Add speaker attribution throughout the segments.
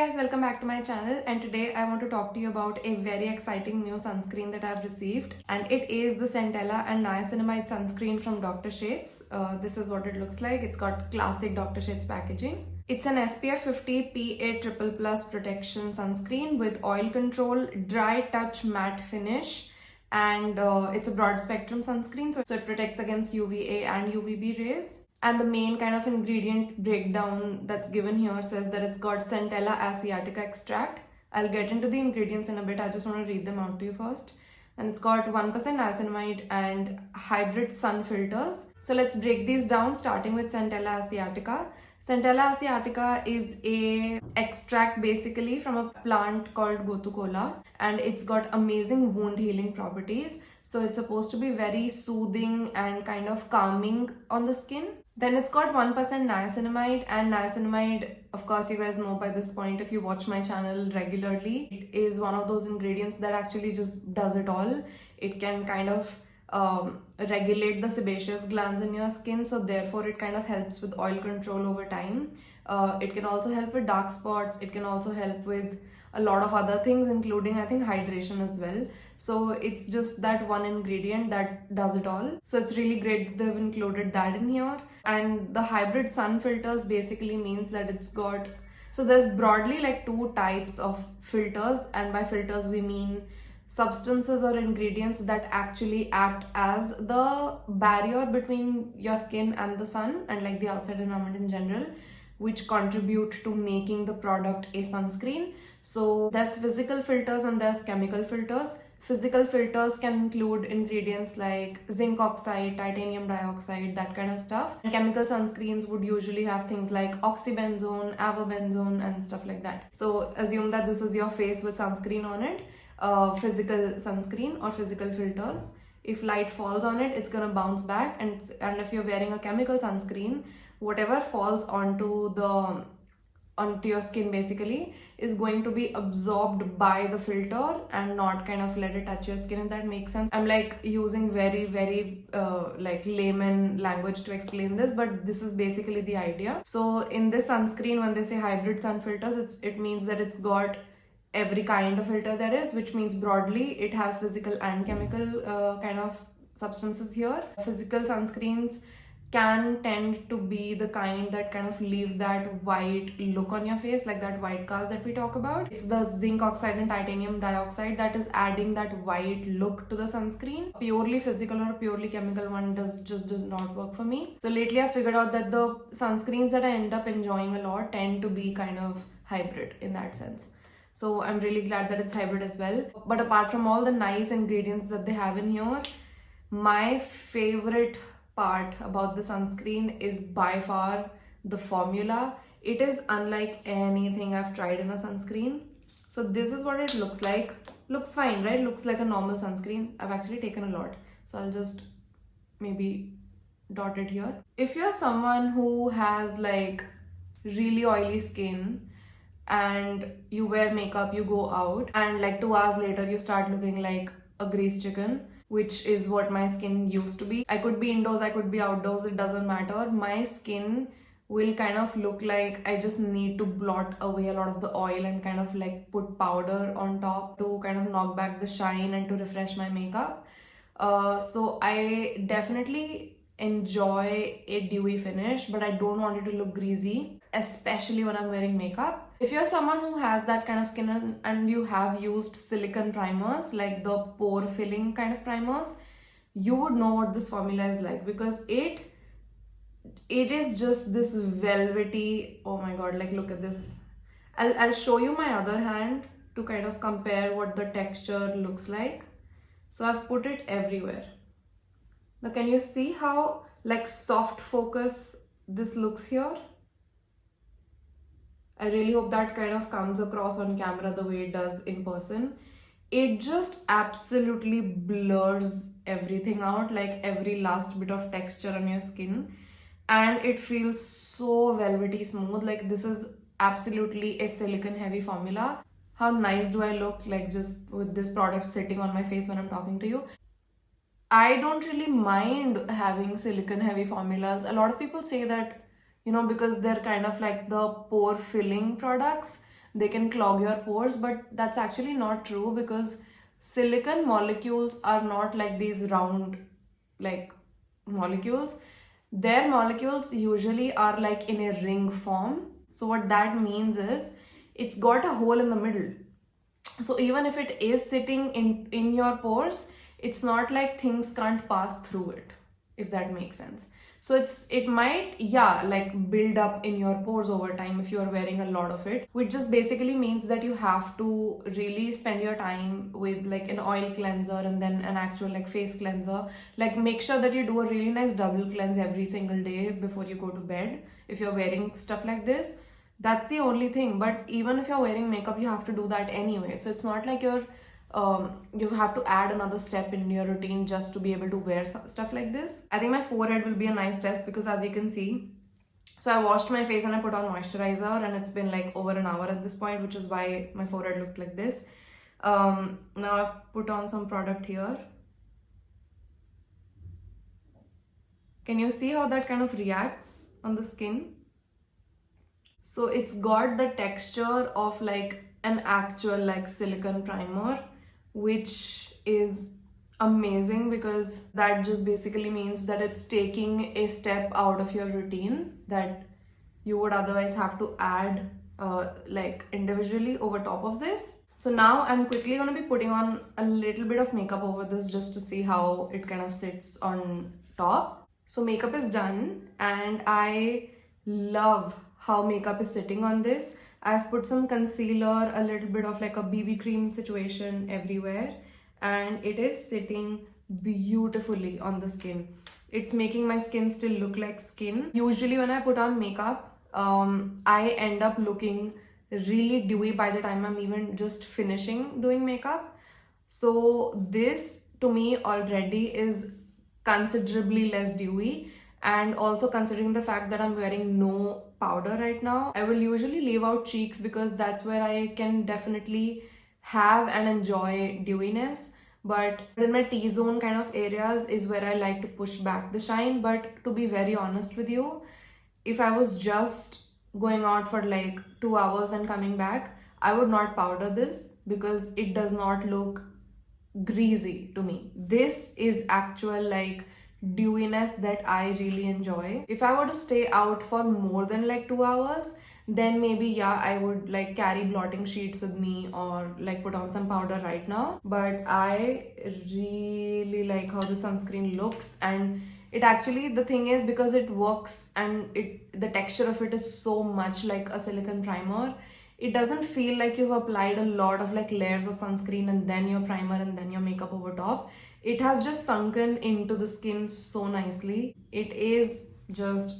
Speaker 1: guys, welcome back to my channel, and today I want to talk to you about a very exciting new sunscreen that I've received, and it is the Centella and Niacinamide sunscreen from Dr. Shades. This is what it looks like. It's got classic Dr. Shades packaging. It's an SPF 50 PA++ protection sunscreen with oil control, dry touch matte finish, and it's a broad spectrum sunscreen, so it protects against UVA and UVB rays. And the main kind of ingredient breakdown that's given here says that it's got Centella asiatica extract. I'll get into the ingredients in a bit. I just want to read them out to you first. And it's got 1% niacinamide and hybrid sun filters. So let's break these down, starting with Centella asiatica. Centella asiatica is a extract basically from a plant called Gotu-kola, and it's got amazing wound healing properties. So it's supposed to be very soothing and kind of calming on the skin. Then it's got 1% niacinamide, and niacinamide, of course, you guys know by this point if you watch my channel regularly, it is one of those ingredients that actually just does it all. It can kind of regulate the sebaceous glands in your skin, so therefore it kind of helps with oil control over time. It can also help with dark spots. It can also help with a lot of other things, including I think hydration as well. So it's just that one ingredient that does it all. So it's really great that they've included that in here. And the hybrid sun filters basically means that it's got, so there's broadly like two types of filters, and by filters we mean substances or ingredients that actually act as the barrier between your skin and the sun and like the outside environment in general, which contribute to making the product a sunscreen. So there's physical filters and there's chemical filters. Physical filters can include ingredients like zinc oxide, titanium dioxide, that kind of stuff. And chemical sunscreens would usually have things like oxybenzone, avobenzone, and stuff like that. So assume that this is your face with sunscreen on it, physical sunscreen or physical filters. If light falls on it, it's gonna bounce back, and if you're wearing a chemical sunscreen, whatever falls onto your skin basically is going to be absorbed by the filter and not kind of let it touch your skin, if that makes sense. I'm like using very like layman language to explain this, but this is basically the idea. So in this sunscreen, when they say hybrid sun filters, it means that it's got every kind of filter there is, which means broadly it has physical and chemical kind of substances here. Physical sunscreens can tend to be the kind that kind of leave that white look on your face, like that white cast that we talk about. It's the zinc oxide and titanium dioxide that is adding that white look to the sunscreen. Purely physical or purely chemical one just does not work for me. So lately I figured out that the sunscreens that I end up enjoying a lot tend to be kind of hybrid in that sense. So I'm really glad that it's hybrid as well. But apart from all the nice ingredients that they have in here, my favorite part about the sunscreen is by far the formula. It is unlike anything I've tried in a sunscreen. So this is what it looks like. Looks fine, right? Looks like a normal sunscreen. I've actually taken a lot, so I'll just maybe dot it here. If you're someone who has like really oily skin and you wear makeup, you go out, and like 2 hours later you start looking like a greased chicken, which is what my skin used to be. I could be indoors, I could be outdoors, it doesn't matter. My skin will kind of look like I just need to blot away a lot of the oil and kind of like put powder on top to kind of knock back the shine and to refresh my makeup. So I definitely enjoy a dewy finish, but I don't want it to look greasy, especially when I'm wearing makeup. If you're someone who has that kind of skin and you have used silicone primers, like the pore filling kind of primers, you would know what this formula is like, because it is just this velvety, oh my god, like look at this. I'll show you my other hand to kind of compare what the texture looks like. So I've put it everywhere. Now can you see how like soft focus this looks here? I really hope that kind of comes across on camera the way it does in person. It just absolutely blurs everything out, like every last bit of texture on your skin, and it feels so velvety smooth. Like this is absolutely a silicone heavy formula. How nice do I look like just with this product sitting on my face when I'm talking to you? I don't really mind having silicone heavy formulas. A lot of people say that, because they're kind of like the pore filling products, they can clog your pores, but that's actually not true because silicone molecules are not like these round like molecules. Their molecules usually are like in a ring form. So what that means is it's got a hole in the middle. So even if it is sitting in your pores, it's not like things can't pass through it, if that makes sense. So it might, yeah, like build up in your pores over time if you are wearing a lot of it, which just basically means that you have to really spend your time with like an oil cleanser and then an actual like face cleanser. Like make sure that you do a really nice double cleanse every single day before you go to bed if you're wearing stuff like this. That's the only thing. But even if you're wearing makeup, you have to do that anyway. So it's not like you have to add another step in your routine just to be able to wear stuff like this. I think my forehead will be a nice test because as you can see, so I washed my face and I put on moisturizer, and it's been like over an hour at this point, which is why my forehead looked like this. Now I've put on some product here. Can you see how that kind of reacts on the skin? So it's got the texture of like an actual like silicone primer, which is amazing because that just basically means that it's taking a step out of your routine that you would otherwise have to add like individually over top of this. So now I'm quickly going to be putting on a little bit of makeup over this just to see how it kind of sits on top. So makeup is done and I love how makeup is sitting on this. I've put some concealer, a little bit of like a BB cream situation everywhere, and it is sitting beautifully on the skin. It's making my skin still look like skin. Usually when I put on makeup, I end up looking really dewy by the time I'm even just finishing doing makeup. So this to me already is considerably less dewy, and also considering the fact that I'm wearing no powder right now, I will usually leave out cheeks because that's where I can definitely have and enjoy dewiness. But in my T-zone kind of areas is where I like to push back the shine. But to be very honest with you, if I was just going out for like 2 hours and coming back, I would not powder this because it does not look greasy to me. This is actual like dewiness that I really enjoy. If I were to stay out for more than like 2 hours, then maybe yeah, I would like carry blotting sheets with me or like put on some powder right now. But I really like how the sunscreen looks, and it actually, the thing is, because it works and the texture of it is so much like a silicone primer, it doesn't feel like you've applied a lot of like layers of sunscreen and then your primer and then your makeup over top. It has just sunken into the skin so nicely. It is just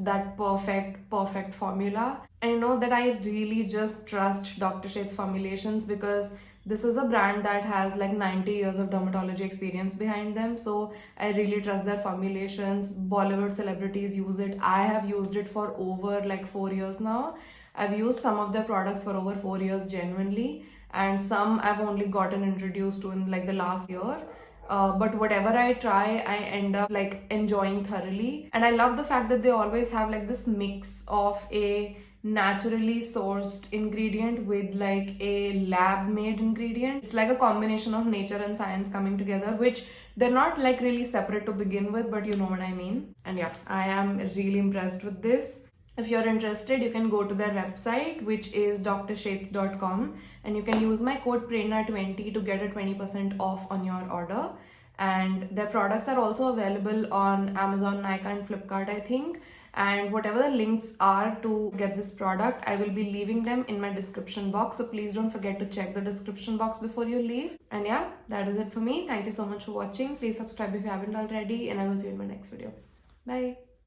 Speaker 1: that perfect formula. I know that I really just trust Dr. Sheth's formulations because this is a brand that has like 90 years of dermatology experience behind them. So I really trust their formulations. Bollywood celebrities use it. I have used it for over like 4 years now. I've used some of their products for over 4 years genuinely, and some I've only gotten introduced to in like the last year. But whatever I try, I end up like enjoying thoroughly. And I love the fact that they always have like this mix of a naturally sourced ingredient with like a lab made ingredient. It's like a combination of nature and science coming together, which they're not like really separate to begin with, but you know what I mean. And yeah, I am really impressed with this. If you're interested, you can go to their website, which is drsheths.com, and you can use my code PRERNA20 to get a 20% off on your order. And their products are also available on Amazon, Nykaa and Flipkart, I think. And whatever the links are to get this product, I will be leaving them in my description box. So please don't forget to check the description box before you leave. And yeah, that is it for me. Thank you so much for watching. Please subscribe if you haven't already, and I will see you in my next video. Bye.